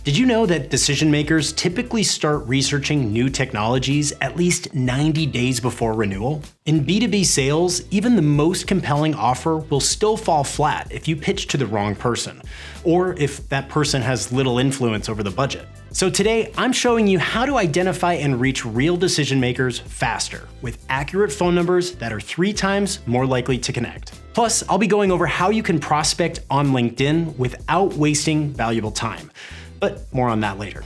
Did you know that decision makers typically start researching new technologies at least 90 days before renewal? In B2B sales, even the most compelling offer will still fall flat if you pitch to the wrong person, or if that person has little influence over the budget. So today, I'm showing you how to identify and reach real decision makers faster, with accurate phone numbers that are 3 times more likely to connect. Plus, I'll be going over how you can prospect on LinkedIn without wasting valuable time. But more on that later.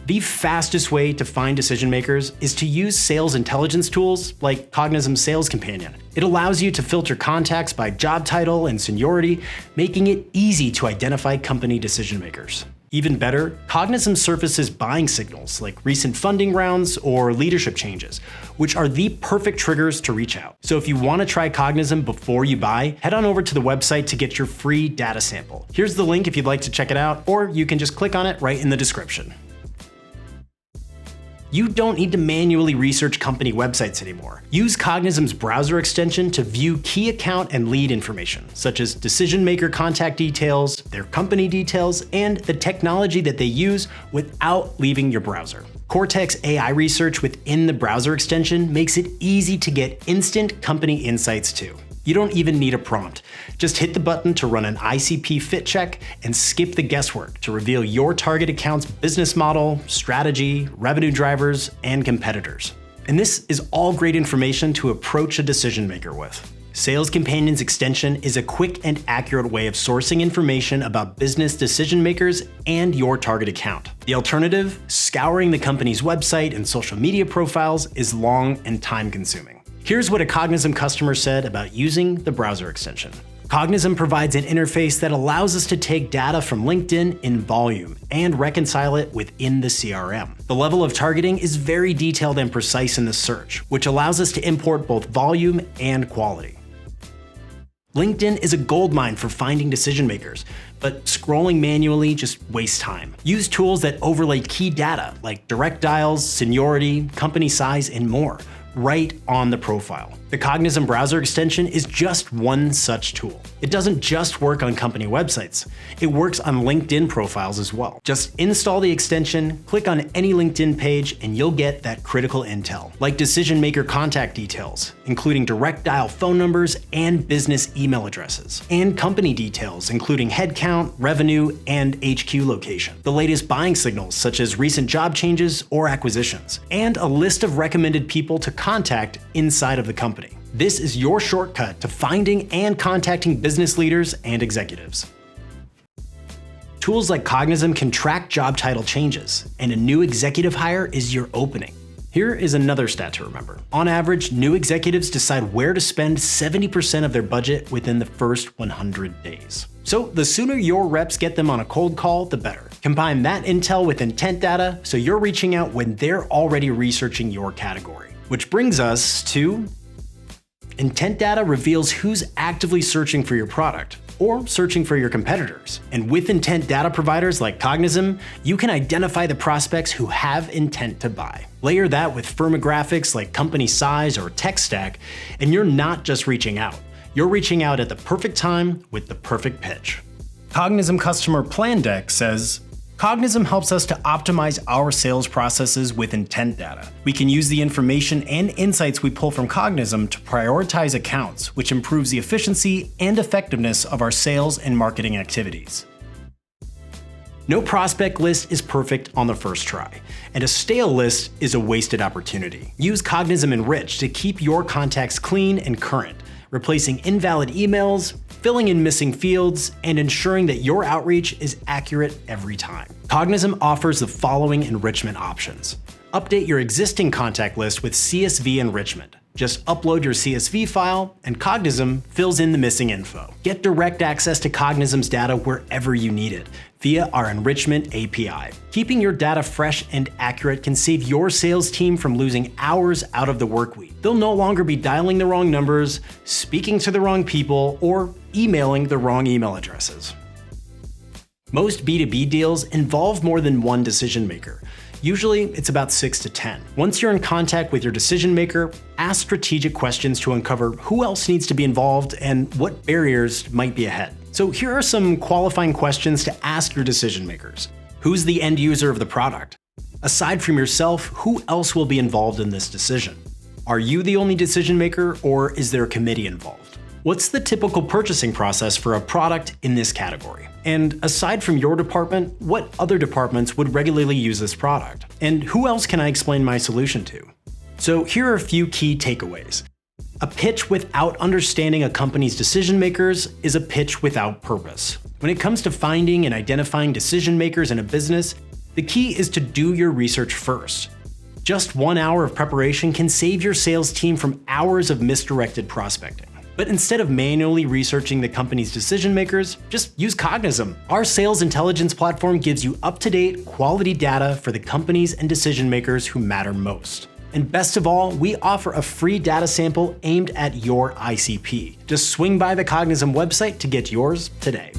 The fastest way to find decision makers is to use sales intelligence tools like Cognism Sales Companion. It allows you to filter contacts by job title and seniority, making it easy to identify company decision makers. Even better, Cognism surfaces buying signals like recent funding rounds or leadership changes, which are the perfect triggers to reach out. So if you want to try Cognism before you buy, head on over to the website to get your free data sample. Here's the link if you'd like to check it out, or you can just click on it right in the description. You don't need to manually research company websites anymore. Use Cognism's browser extension to view key account and lead information, such as decision maker contact details, their company details, and the technology that they use without leaving your browser. Cortex AI research within the browser extension makes it easy to get instant company insights too. You don't even need a prompt. Just hit the button to run an ICP fit check and skip the guesswork to reveal your target account's business model, strategy, revenue drivers, and competitors. And this is all great information to approach a decision maker with. Sales Companion's extension is a quick and accurate way of sourcing information about business decision makers and your target account. The alternative, scouring the company's website and social media profiles, is long and time-consuming. Here's what a Cognism customer said about using the browser extension. Cognism provides an interface that allows us to take data from LinkedIn in volume and reconcile it within the CRM. The level of targeting is very detailed and precise in the search, which allows us to import both volume and quality. LinkedIn is a goldmine for finding decision makers, but scrolling manually just wastes time. Use tools that overlay key data like direct dials, seniority, company size, and more, right on the profile. The Cognism browser extension is just one such tool. It doesn't just work on company websites. It works on LinkedIn profiles as well. Just install the extension, click on any LinkedIn page, and you'll get that critical intel, like decision maker contact details, including direct dial phone numbers and business email addresses, and company details, including headcount, revenue, and HQ location, the latest buying signals such as recent job changes or acquisitions, and a list of recommended people to contact inside of the company. This is your shortcut to finding and contacting business leaders and executives. Tools like Cognism can track job title changes, and a new executive hire is your opening. Here is another stat to remember. On average, new executives decide where to spend 70% of their budget within the first 100 days. So the sooner your reps get them on a cold call, the better. Combine that intel with intent data so you're reaching out when they're already researching your category. Which brings us to intent data reveals who's actively searching for your product or searching for your competitors. And with intent data providers like Cognism, you can identify the prospects who have intent to buy. Layer that with firmographics like company size or tech stack, and you're not just reaching out. You're reaching out at the perfect time with the perfect pitch. Cognism Customer Plan Deck says, Cognism helps us to optimize our sales processes with intent data. We can use the information and insights we pull from Cognism to prioritize accounts, which improves the efficiency and effectiveness of our sales and marketing activities. No prospect list is perfect on the first try, and a stale list is a wasted opportunity. Use Cognism Enrich to keep your contacts clean and current, replacing invalid emails, filling in missing fields, and ensuring that your outreach is accurate every time. Cognism offers the following enrichment options. Update your existing contact list with CSV enrichment. Just upload your CSV file, and Cognism fills in the missing info. Get direct access to Cognism's data wherever you need it via our enrichment API. Keeping your data fresh and accurate can save your sales team from losing hours out of the work week. They'll no longer be dialing the wrong numbers, speaking to the wrong people, or emailing the wrong email addresses. Most B2B deals involve more than one decision maker. Usually, it's about 6 to 10. Once you're in contact with your decision maker, ask strategic questions to uncover who else needs to be involved and what barriers might be ahead. So here are some qualifying questions to ask your decision makers. Who's the end user of the product? Aside from yourself, who else will be involved in this decision? Are you the only decision maker, or is there a committee involved? What's the typical purchasing process for a product in this category? And aside from your department, what other departments would regularly use this product? And who else can I explain my solution to? So here are a few key takeaways. A pitch without understanding a company's decision makers is a pitch without purpose. When it comes to finding and identifying decision makers in a business, the key is to do your research first. Just 1 hour of preparation can save your sales team from hours of misdirected prospecting. But instead of manually researching the company's decision makers, just use Cognism. Our sales intelligence platform gives you up-to-date, quality data for the companies and decision makers who matter most. And best of all, we offer a free data sample aimed at your ICP. Just swing by the Cognism website to get yours today.